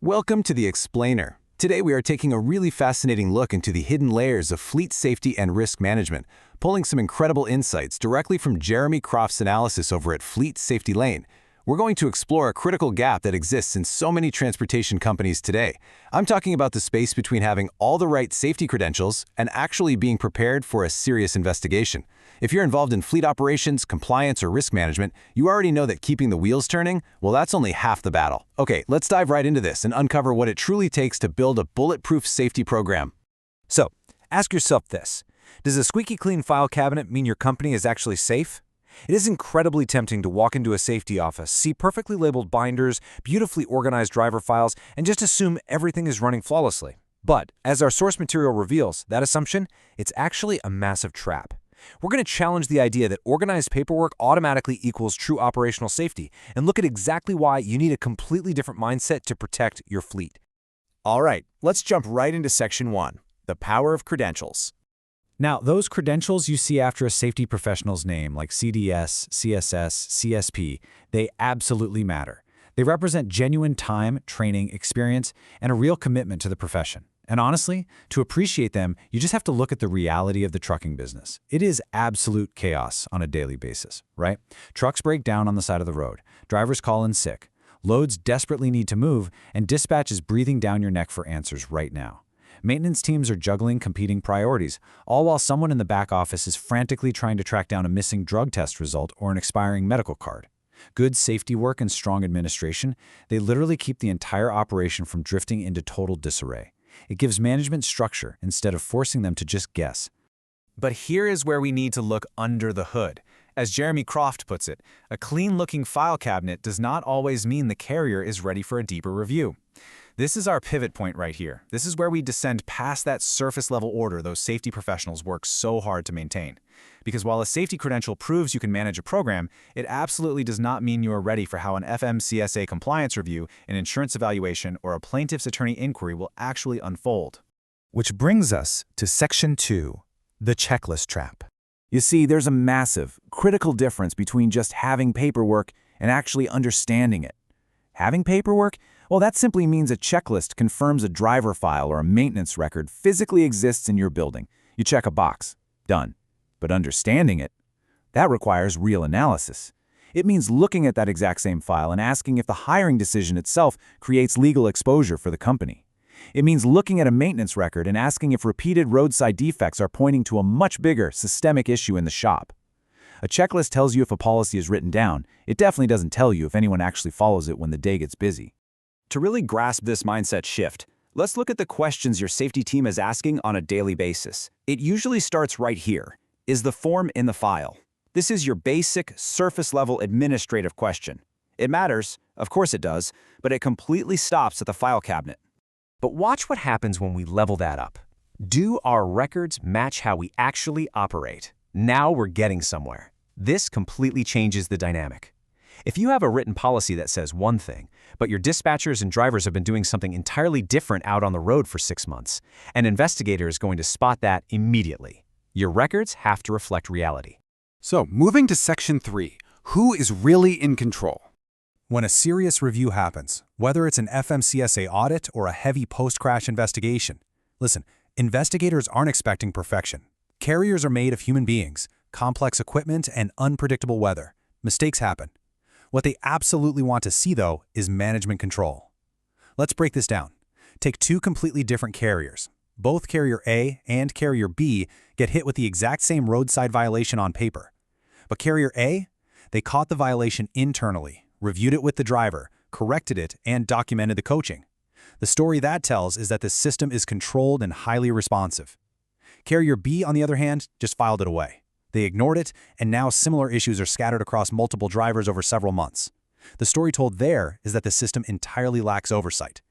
Welcome to The Explainer. Today we are taking a really fascinating look into the hidden layers of fleet safety and risk management, pulling some incredible insights directly from Jeremy Croft's analysis over at Fleet Safety Lane. We're going to explore a critical gap that exists in so many transportation companies today. I'm talking about the space between having all the right safety credentials and actually being prepared for a serious investigation. If you're involved in fleet operations, compliance, or risk management, you already know that keeping the wheels turning, well, that's only half the battle. Okay, let's dive right into this and uncover what it truly takes to build a bulletproof safety program. So, ask yourself this. Does a squeaky clean file cabinet mean your company is actually safe? It is incredibly tempting to walk into a safety office, see perfectly labeled binders, beautifully organized driver files, and just assume everything is running flawlessly. But, as our source material reveals, that assumption, it's actually a massive trap. We're going to challenge the idea that organized paperwork automatically equals true operational safety and look at exactly why you need a completely different mindset to protect your fleet. All right, let's jump right into Section 1, the power of credentials. Now, those credentials you see after a safety professional's name, like CDS, CSS, CSP, they absolutely matter. They represent genuine time, training, experience, and a real commitment to the profession. And honestly, to appreciate them, you just have to look at the reality of the trucking business. It is absolute chaos on a daily basis, right? Trucks break down on the side of the road, drivers call in sick, loads desperately need to move, and dispatch is breathing down your neck for answers right now. Maintenance teams are juggling competing priorities, all while someone in the back office is frantically trying to track down a missing drug test result or an expiring medical card. Good safety work and strong administration, they literally keep the entire operation from drifting into total disarray. It gives management structure instead of forcing them to just guess. But here is where we need to look under the hood. As Jeremy Croft puts it, a clean-looking file cabinet does not always mean the carrier is ready for a deeper review. This is our pivot point right here. This is where we descend past that surface-level order those safety professionals work so hard to maintain. Because while a safety credential proves you can manage a program, it absolutely does not mean you are ready for how an FMCSA compliance review, an insurance evaluation, or a plaintiff's attorney inquiry will actually unfold. Which brings us to Section 2, the checklist trap. You see, there's a massive, critical difference between just having paperwork and actually understanding it. Having paperwork? Well, that simply means a checklist confirms a driver file or a maintenance record physically exists in your building. You check a box. Done. But understanding it, that requires real analysis. It means looking at that exact same file and asking if the hiring decision itself creates legal exposure for the company. It means looking at a maintenance record and asking if repeated roadside defects are pointing to a much bigger systemic issue in the shop. A checklist tells you if a policy is written down. It definitely doesn't tell you if anyone actually follows it when the day gets busy. To really grasp this mindset shift, let's look at the questions your safety team is asking on a daily basis. It usually starts right here. Is the form in the file? This is your basic, surface-level administrative question. It matters, of course it does, but it completely stops at the file cabinet. But watch what happens when we level that up. Do our records match how we actually operate? Now we're getting somewhere. This completely changes the dynamic. If you have a written policy that says one thing, but your dispatchers and drivers have been doing something entirely different out on the road for 6 months, an investigator is going to spot that immediately. Your records have to reflect reality. So, moving to Section 3, who is really in control? When a serious review happens, whether it's an FMCSA audit or a heavy post-crash investigation, listen, investigators aren't expecting perfection. Carriers are made of human beings, complex equipment, and unpredictable weather. Mistakes happen. What they absolutely want to see, though, is management control. Let's break this down. Take two completely different carriers. Both Carrier A and Carrier B get hit with the exact same roadside violation on paper. But Carrier A, they caught the violation internally, reviewed it with the driver, corrected it, and documented the coaching. The story that tells is that the system is controlled and highly responsive. Carrier B, on the other hand, just filed it away. They ignored it, and now similar issues are scattered across multiple drivers over several months. The story told there is that the system entirely lacks oversight.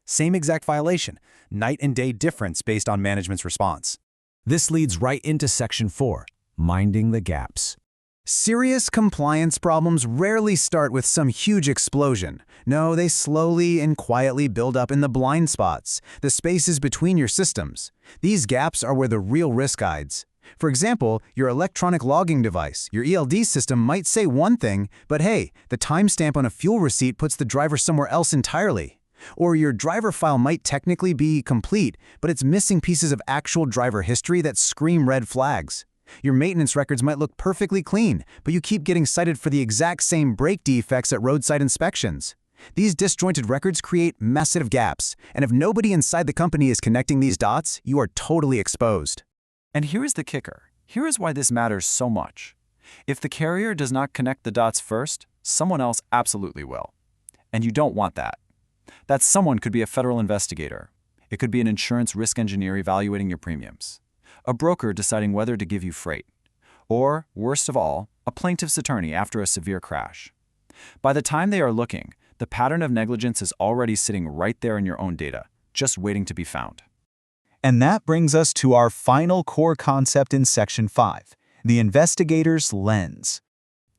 Same exact violation, night and day difference based on management's response. This leads right into Section 4, minding the gaps. Serious compliance problems rarely start with some huge explosion. No, they slowly and quietly build up in the blind spots, the spaces between your systems. These gaps are where the real risk hides. For example, your electronic logging device, your ELD system might say one thing, but hey, the timestamp on a fuel receipt puts the driver somewhere else entirely. Or your driver file might technically be complete, but it's missing pieces of actual driver history that scream red flags. Your maintenance records might look perfectly clean, but you keep getting cited for the exact same brake defects at roadside inspections. These disjointed records create massive gaps, and if nobody inside the company is connecting these dots, you are totally exposed. And here is the kicker. Here is why this matters so much. If the carrier does not connect the dots first, someone else absolutely will. And you don't want that. That someone could be a federal investigator. It could be an insurance risk engineer evaluating your premiums. A broker deciding whether to give you freight. Or, worst of all, a plaintiff's attorney after a severe crash. By the time they are looking, the pattern of negligence is already sitting right there in your own data, just waiting to be found. And that brings us to our final core concept in Section 5, the investigator's lens.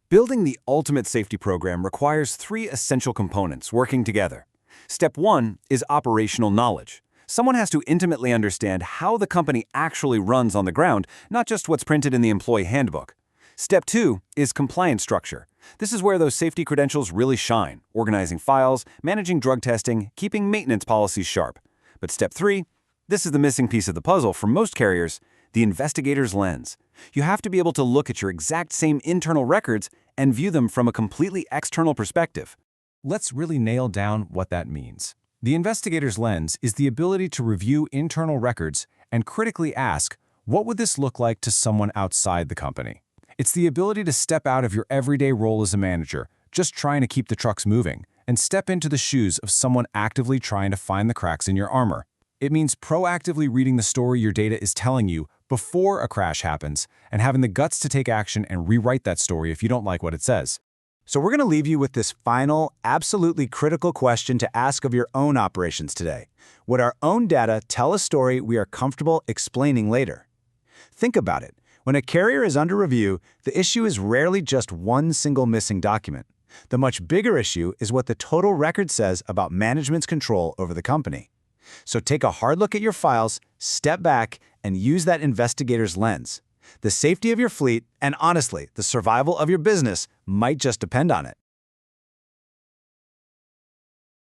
Building the ultimate safety program requires 3 essential components working together. Step 1 is operational knowledge. Someone has to intimately understand how the company actually runs on the ground, not just what's printed in the employee handbook. Step 2 is compliance structure. This is where those safety credentials really shine, organizing files, managing drug testing, keeping maintenance policies sharp. But Step 3, this is the missing piece of the puzzle for most carriers, the investigator's lens. You have to be able to look at your exact same internal records and view them from a completely external perspective. Let's really nail down what that means. The investigator's lens is the ability to review internal records and critically ask, what would this look like to someone outside the company? It's the ability to step out of your everyday role as a manager, just trying to keep the trucks moving, and step into the shoes of someone actively trying to find the cracks in your armor. It means proactively reading the story your data is telling you before a crash happens and having the guts to take action and rewrite that story if you don't like what it says. So we're going to leave you with this final, absolutely critical question to ask of your own operations today. Would our own data tell a story we are comfortable explaining later? Think about it. When a carrier is under review, the issue is rarely just one single missing document. The much bigger issue is what the total record says about management's control over the company. So take a hard look at your files, step back, and use that investigator's lens. The safety of your fleet, and honestly, the survival of your business, might just depend on it.